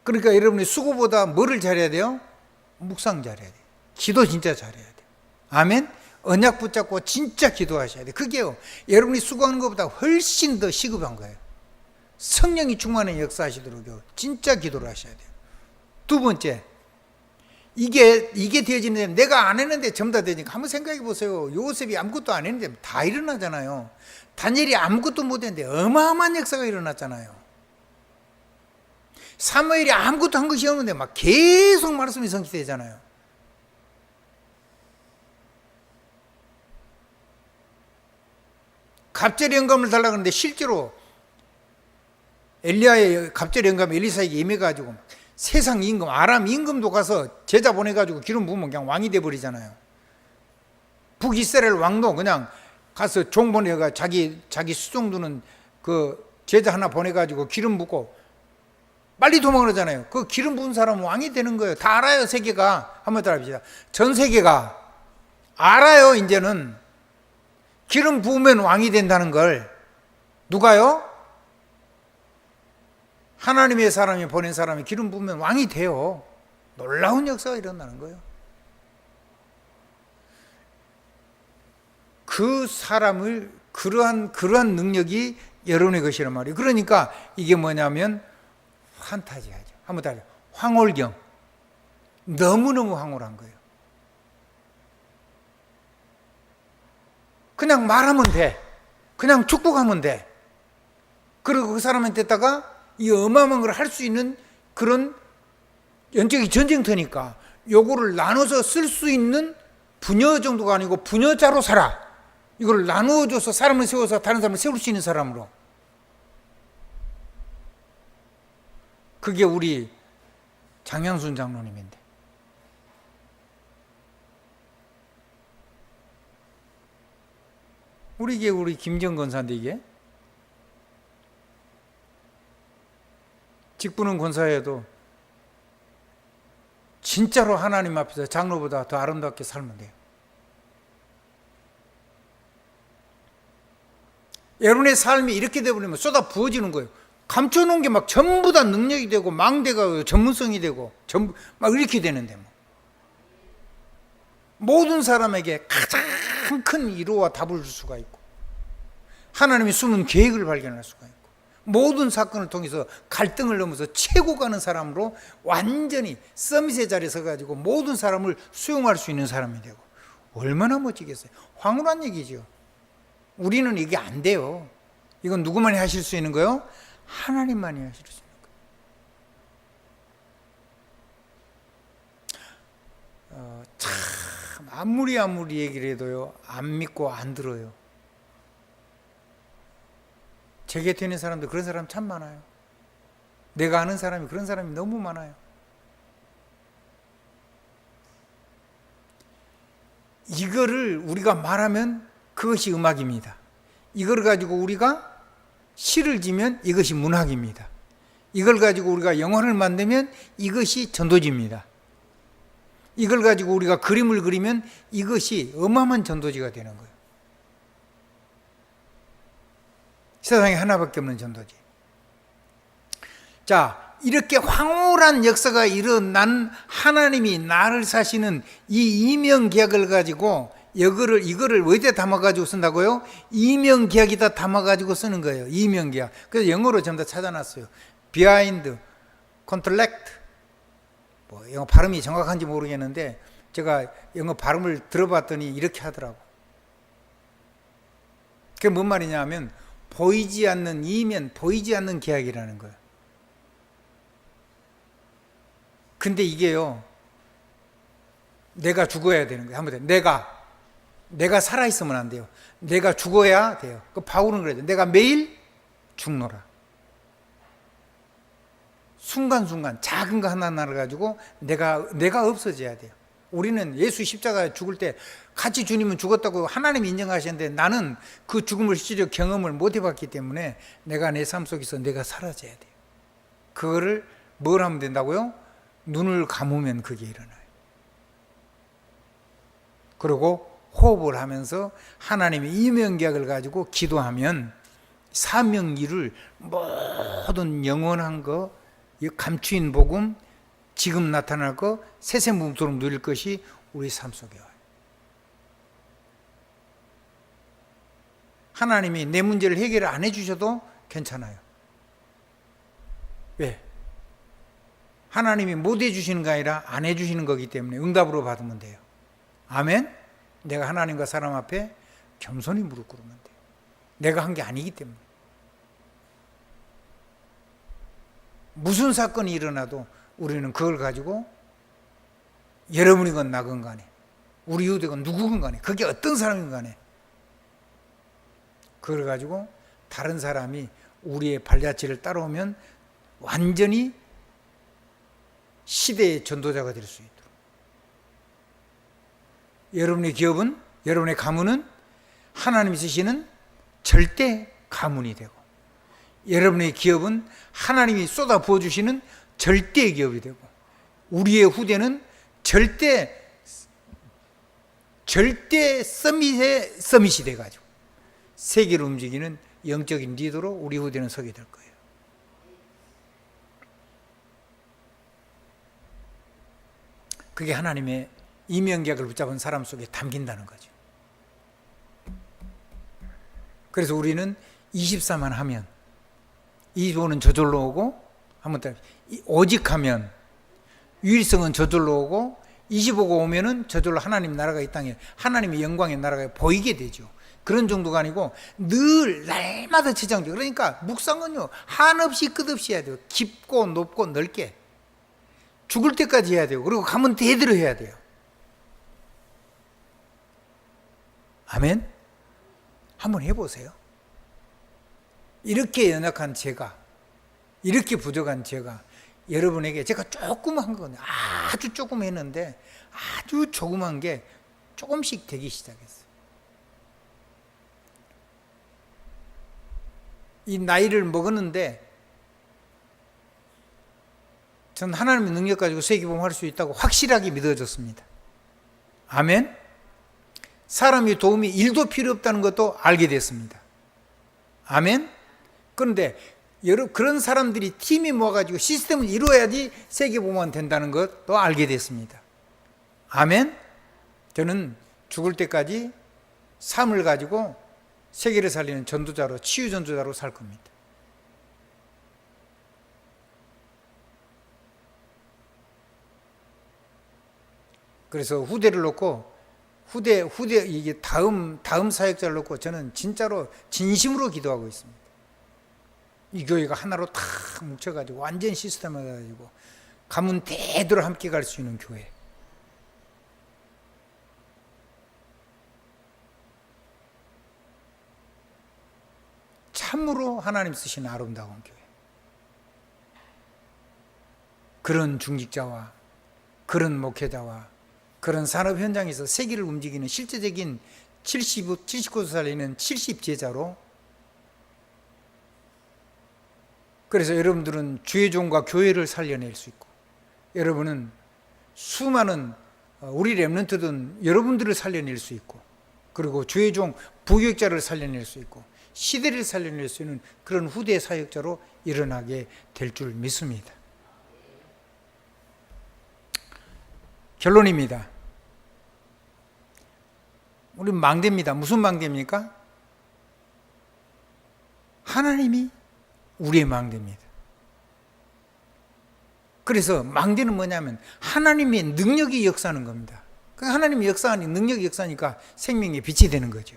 Speaker 1: 그러니까 여러분이 수고보다 뭐를 잘해야 돼요? 묵상 잘해야 돼요. 기도 진짜 잘해야 돼요. 아멘? 언약 붙잡고 진짜 기도하셔야 돼요. 그게요, 여러분이 수고하는 것보다 훨씬 더 시급한 거예요. 성령이 충만히 역사하시도록요, 진짜 기도를 하셔야 돼요. 두 번째, 이게 되어지는데 내가 안 했는데 전부 다 되니까 한번 생각해 보세요. 요셉이 아무것도 안 했는데 다 일어나잖아요. 다니엘이 아무것도 못 했는데 어마어마한 역사가 일어났잖아요. 사무엘이 아무것도 한 것이 없는데 막 계속 말씀이 성취되잖아요. 갑절의 영감을 달라고 하는데 실제로 엘리야의 갑절의 영감이 엘리사에게 임해가지고 세상 임금, 아람 임금도 가서 제자 보내가지고 기름 부으면 그냥 왕이 돼버리잖아요. 북이스라엘 왕도 그냥 가서 종 보내가 자기 수종두는 그 제자 하나 보내가지고 기름 붓고 빨리 도망가잖아요. 그 기름 부은 사람은 왕이 되는 거예요. 다 알아요, 세계가. 한번 따라합시다. 전 세계가 알아요, 이제는. 기름 부으면 왕이 된다는 걸. 누가요? 하나님의 사람이 보낸 사람이 기름 부으면 왕이 돼요. 놀라운 역사가 일어나는 거예요. 그 사람을 그러한 능력이 여러분의 것이란 말이에요. 그러니까 이게 뭐냐면 판타지하죠. 한번 따라해. 황홀경. 너무너무 황홀한 거예요. 그냥 말하면 돼. 그냥 축복하면 돼. 그리고 그 사람한테다가 이 어마어마한 걸 할 수 있는 그런 영적인 전쟁터니까 요거를 나눠서 쓸 수 있는 부녀 정도가 아니고 부녀자로 살아. 이걸 나누어줘서 사람을 세워서 다른 사람을 세울 수 있는 사람으로. 그게 우리 장양순 장로님인데. 우리 김정 권사인데 이게 직분은 권사여도 진짜로 하나님 앞에서 장로보다 더 아름답게 살면 돼요. 여러분의 삶이 이렇게 되버리면 쏟아 부어지는 거예요. 감춰놓은 게 막 전부 다 능력이 되고 망대가 전문성이 되고 전부 막 이렇게 되는데 모든 사람에게 가장 큰 위로와 답을 줄 수가 있고 하나님이 숨은 계획을 발견할 수가 있고 모든 사건을 통해서 갈등을 넘어서 최고 가는 사람으로 완전히 서밋의 자리에 서가지고 모든 사람을 수용할 수 있는 사람이 되고 얼마나 멋지겠어요. 황홀한 얘기죠. 우리는 이게 안 돼요. 이건 누구만이 하실 수 있는 거예요? 하나님만이 하실 수 있는 거예요. 참 아무리 얘기를 해도요 안 믿고 안 들어요. 제 곁에 있는 사람들 그런 사람 참 많아요. 내가 아는 사람이 그런 사람이 너무 많아요. 이거를 우리가 말하면 그것이 음악입니다. 이걸 가지고 우리가 시를 지면 이것이 문학입니다. 이걸 가지고 우리가 영화를 만들면 이것이 전도지입니다. 이걸 가지고 우리가 그림을 그리면 이것이 어마어마한 전도지가 되는 거예요. 세상에 하나밖에 없는 전도지. 자, 이렇게 황홀한 역사가 일어난 하나님이 나를 사시는 이 이명계약을 가지고 이거를 어디에 담아가지고 쓴다고요? 이명계약에다 담아가지고 쓰는 거예요. 이명계약. 그래서 영어로 전부 다 찾아놨어요. Behind contract. 뭐 영어 발음이 정확한지 모르겠는데 제가 영어 발음을 들어봤더니 이렇게 하더라고. 그게 뭔 말이냐 하면 보이지 않는 이면 보이지 않는 계약이라는 거예요. 근데 이게요 내가 죽어야 되는 거예요. 한번 내가 살아있으면 안 돼요. 내가 죽어야 돼요. 그 바울은 그래요. 내가 매일 죽노라. 순간순간 작은 거 하나하나를 가지고 내가 없어져야 돼요. 우리는 예수 십자가에 죽을 때 같이 주님은 죽었다고 하나님이 인정하셨는데 나는 그 죽음을 실제로 경험을 못 해봤기 때문에 내가 내 삶 속에서 내가 사라져야 돼요. 그거를 뭘 하면 된다고요? 눈을 감으면 그게 일어나요. 그리고 호흡을 하면서 하나님의 이명계약을 가지고 기도하면 사명일을 모든 영원한 거, 감추인 복음, 지금 나타날 거, 새생명처럼 누릴 것이 우리 삶 속에 와요. 하나님이 내 문제를 해결 안 해주셔도 괜찮아요. 왜? 하나님이 못 해주시는 게 아니라 안 해주시는 거기 때문에 응답으로 받으면 돼요. 아멘? 내가 하나님과 사람 앞에 겸손히 무릎 꿇으면 돼요. 내가 한 게 아니기 때문에. 무슨 사건이 일어나도 우리는 그걸 가지고 여러분이건 나건 간에 우리 유대건 누구건 간에 그게 어떤 사람이건 간에 그걸 가지고 다른 사람이 우리의 발자취를 따라오면 완전히 시대의 전도자가 될 수 있도록 여러분의 기업은 여러분의 가문은 하나님이 쓰시는 절대 가문이 되고 여러분의 기업은 하나님이 쏟아 부어주시는 절대 기업이 되고 우리의 후대는 절대 서밋이 돼가지고 세계를 움직이는 영적인 리더로 우리 후대는 서게 될 거예요. 그게 하나님의 이명계약을 붙잡은 사람 속에 담긴다는 거죠. 그래서 우리는 24만 하면 25는 저절로 오고 한번 더 오직 하면 유일성은 저절로 오고 25가 오면은 저절로 하나님 나라가 이 땅에 하나님의 영광의 나라가 보이게 되죠. 그런 정도가 아니고 늘 날마다 지장돼. 그러니까 묵상은요 한없이 끝없이 해야 돼요. 깊고 높고 넓게 죽을 때까지 해야 돼요. 그리고 가면 대대로 해야 돼요. 아멘. 한번 해보세요. 이렇게 연약한 제가, 이렇게 부족한 제가 여러분에게 제가 조금 한 거거든요. 아주 조금 했는데 아주 조그만 게 조금씩 되기 시작했어요. 이 나이를 먹었는데 전 하나님의 능력 가지고 세계복음할 수 있다고 확실하게 믿어졌습니다. 아멘. 사람의 도움이 1도 필요 없다는 것도 알게 됐습니다. 아멘. 그런데 그런 사람들이 팀이 모아가지고 시스템을 이루어야지 세계복음만 된다는 것도 알게 됐습니다. 아멘. 저는 죽을 때까지 삶을 가지고 세계를 살리는 전도자로, 치유 전도자로 살 겁니다. 그래서 후대를 놓고 후대 이게 다음 사역자를 놓고 저는 진짜로 진심으로 기도하고 있습니다. 이 교회가 하나로 다 뭉쳐가지고 완전 시스템을 가지고 가문 대대로 함께 갈 수 있는 교회. 참으로 하나님 쓰시는 아름다운 교회. 그런 중직자와 그런 목회자와 그런 산업 현장에서 세계를 움직이는 실제적인 79세 살리는 70제자로, 그래서 여러분들은 주의 종과 교회를 살려낼 수 있고, 여러분은 수많은 우리 렘넌트든 여러분들을 살려낼 수 있고, 그리고 주의 종 부교육자를 살려낼 수 있고 시대를 살려낼 수 있는 그런 후대 사역자로 일어나게 될 줄 믿습니다. 결론입니다. 우리 망대입니다. 무슨 망대입니까? 하나님이 우리의 망대입니다. 그래서 망대는 뭐냐면 하나님의 능력이 역사하는 겁니다. 하나님의 역사하니 능력이 역사하니까 생명의 빛이 되는 거죠.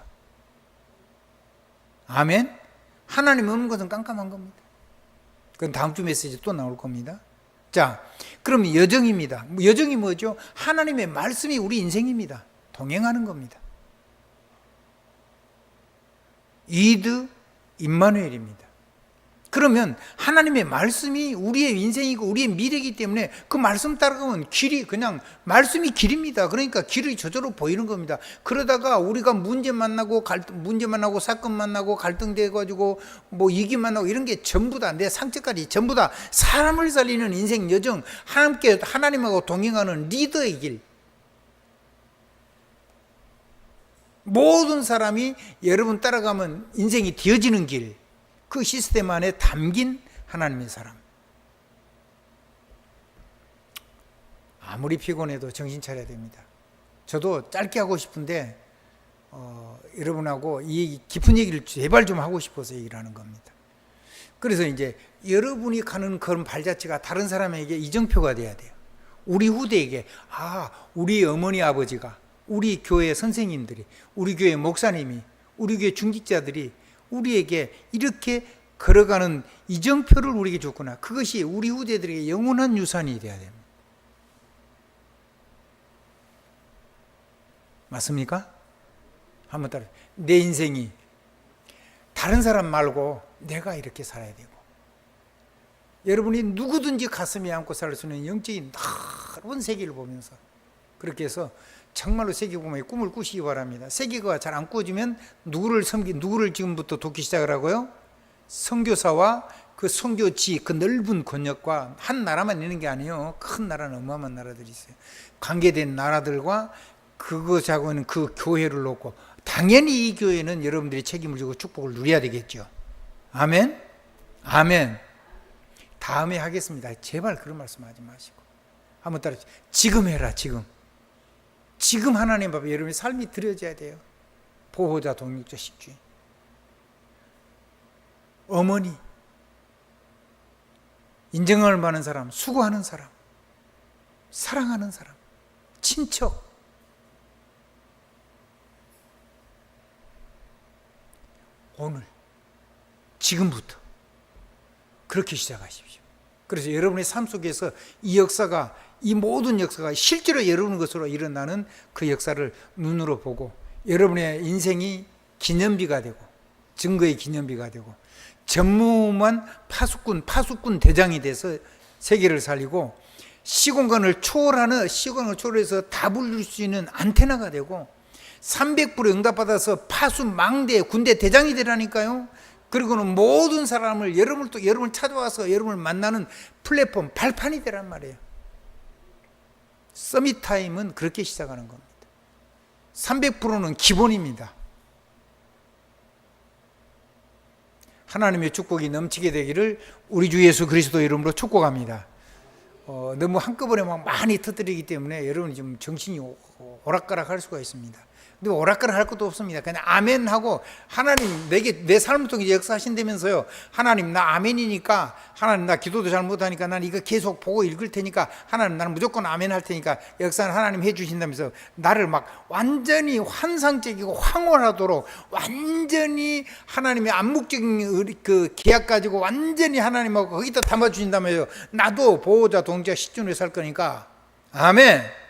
Speaker 1: 아멘. 하나님 없는 것은 깜깜한 겁니다. 그건 다음 주 메시지 또 나올 겁니다. 자, 그럼 여정입니다. 여정이 뭐죠? 하나님의 말씀이 우리 인생입니다. 동행하는 겁니다. 이드 임마누엘입니다. 그러면 하나님의 말씀이 우리의 인생이고 우리의 미래이기 때문에 그 말씀 따라가면 길이 그냥 말씀이 길입니다. 그러니까 길이 저절로 보이는 겁니다. 그러다가 우리가 문제 만나고 사건 만나고 갈등돼 가지고 뭐 이기 만나고 이런 게 전부 다 내 상처까지 전부 다 사람을 살리는 인생 여정, 함께 하나님하고 동행하는 리더의 길. 모든 사람이 여러분 따라가면 인생이 되어지는 길, 그 시스템 안에 담긴 하나님의 사람. 아무리 피곤해도 정신 차려야 됩니다. 저도 짧게 하고 싶은데 여러분하고 이 깊은 얘기를 제발 좀 하고 싶어서 얘기를 하는 겁니다. 그래서 이제 여러분이 가는 그런 발자취가 다른 사람에게 이정표가 돼야 돼요. 우리 후대에게, 우리 어머니 아버지가, 우리 교회 선생님들이, 우리 교회 목사님이, 우리 교회 중직자들이 우리에게 이렇게 걸어가는 이정표를 우리에게 줬구나. 그것이 우리 후대들에게 영원한 유산이 되어야 됩니다. 맞습니까? 한번 따라. 내 인생이 다른 사람 말고 내가 이렇게 살아야 되고, 여러분이 누구든지 가슴에 안고 살 수 있는 영적인 넓은 세계를 보면서 그렇게 해서 정말로 세계복음의 꿈을 꾸시기 바랍니다. 세계가 잘 안 꾸어지면 누구를 지금부터 돕기 시작을 하고요? 선교사와 그 선교지, 그 넓은 권역과 한 나라만 있는 게 아니에요. 큰 나라는 어마어마한 나라들이 있어요. 관계된 나라들과 그것하고 있는 그 교회를 놓고 당연히 이 교회는 여러분들이 책임을 지고 축복을 누려야 되겠죠. 아멘? 아멘. 다음에 하겠습니다. 제발 그런 말씀 하지 마시고 한번 따라주세요. 지금 해라. 지금 하나님 앞에 여러분의 삶이 드려져야 돼요. 보호자, 동역자, 식주인, 어머니, 인정을 받는 사람, 수고하는 사람, 사랑하는 사람, 친척, 오늘, 지금부터 그렇게 시작하십시오. 그래서 여러분의 삶 속에서 이 역사가, 이 모든 역사가 실제로 여러분 것으로 일어나는 그 역사를 눈으로 보고 여러분의 인생이 기념비가 되고 증거의 기념비가 되고 전무후무한 파수꾼 대장이 돼서 세계를 살리고 시공간을 초월해서 답을 줄 수 있는 안테나가 되고 300불에 응답받아서 파수 망대 군대 대장이 되라니까요. 그리고는 모든 사람을 여러분을 찾아와서 여러분을 만나는 플랫폼, 발판이 되란 말이에요. 서밋 타임은 그렇게 시작하는 겁니다. 300%는 기본입니다. 하나님의 축복이 넘치게 되기를 우리 주 예수 그리스도 이름으로 축복합니다. 너무 한꺼번에 막 많이 터뜨리기 때문에 여러분이 좀 정신이 오락가락 할 수가 있습니다. 근데 오락가락 할 것도 없습니다. 그냥 아멘 하고, 하나님 내 삶을 통해 역사하신다면서요. 하나님 나 아멘이니까, 하나님 나 기도도 잘 못하니까 난 이거 계속 보고 읽을 테니까, 하나님 나는 무조건 아멘 할 테니까 역사는 하나님 해주신다면서 나를 막 완전히 환상적이고 황홀하도록 완전히 하나님의 암묵적인 그 계약 가지고 완전히 하나님하고 거기다 담아주신다면서요. 나도 보호자 동자 식준에 살 거니까 아멘.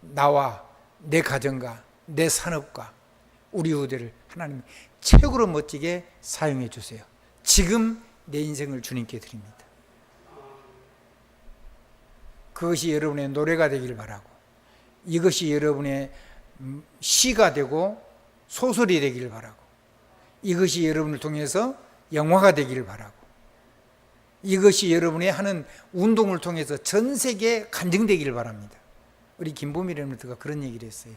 Speaker 1: 나와 내 가정과 내 산업과 우리 후대를 하나님 최고로 멋지게 사용해 주세요. 지금 내 인생을 주님께 드립니다. 그것이 여러분의 노래가 되길 바라고, 이것이 여러분의 시가 되고 소설이 되길 바라고, 이것이 여러분을 통해서 영화가 되길 바라고, 이것이 여러분의 하는 운동을 통해서 전 세계에 간증되길 바랍니다. 우리 김보미 레몬트가 그런 얘기를 했어요.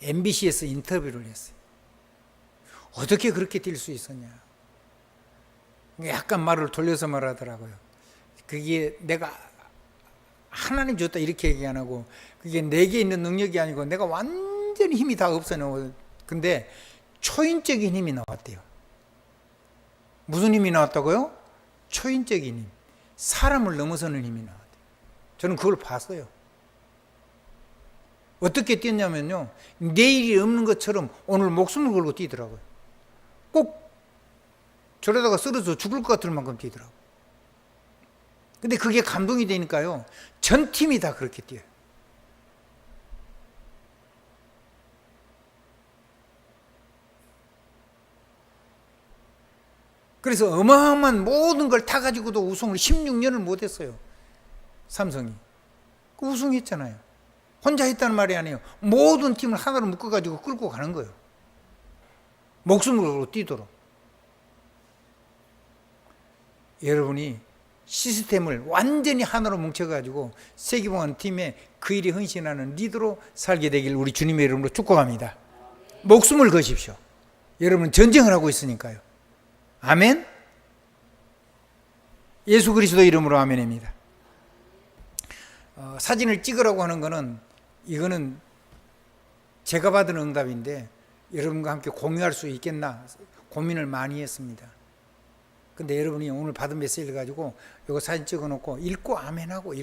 Speaker 1: MBC에서 인터뷰를 했어요. 어떻게 그렇게 뛸 수 있었냐. 약간 말을 돌려서 말하더라고요. 그게 내가 하나님 줬다 이렇게 얘기 안 하고, 그게 내게 있는 능력이 아니고 내가 완전히 힘이 다 없어요. 근데 초인적인 힘이 나왔대요. 무슨 힘이 나왔다고요? 초인적인 힘. 사람을 넘어서는 힘이 나왔대요. 저는 그걸 봤어요. 어떻게 뛰었냐면요, 내일이 없는 것처럼 오늘 목숨을 걸고 뛰더라고요. 꼭 저러다가 쓰러져 죽을 것 같을 만큼 뛰더라고요. 근데 그게 감동이 되니까요, 전 팀이 다 그렇게 뛰어요. 그래서 어마어마한 모든 걸 다 가지고도 우승을 16년을 못했어요. 삼성이. 그 우승했잖아요. 혼자 했다는 말이 아니에요. 모든 팀을 하나로 묶어가지고 끌고 가는 거예요. 목숨을 걸고 뛰도록. 여러분이 시스템을 완전히 하나로 뭉쳐가지고 세계봉한 팀에 그 일이 헌신하는 리더로 살게 되길 우리 주님의 이름으로 축복합니다. 목숨을 거십시오. 여러분은 전쟁을 하고 있으니까요. 아멘. 예수 그리스도 이름으로 아멘입니다. 사진을 찍으라고 하는 거는, 이거는 제가 받은 응답인데 여러분과 함께 공유할 수 있겠나 고민을 많이 했습니다. 근데 여러분이 오늘 받은 메시지를 가지고 이거 사진 찍어 놓고 읽고 아멘하고,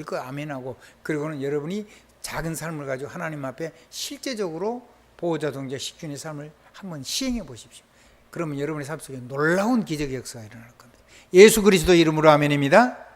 Speaker 1: 그리고는 여러분이 작은 삶을 가지고 하나님 앞에 실제적으로 보호자 동자 식준의 삶을 한번 시행해 보십시오. 그러면 여러분의 삶 속에 놀라운 기적의 역사가 일어날 겁니다. 예수 그리스도 이름으로 아멘입니다.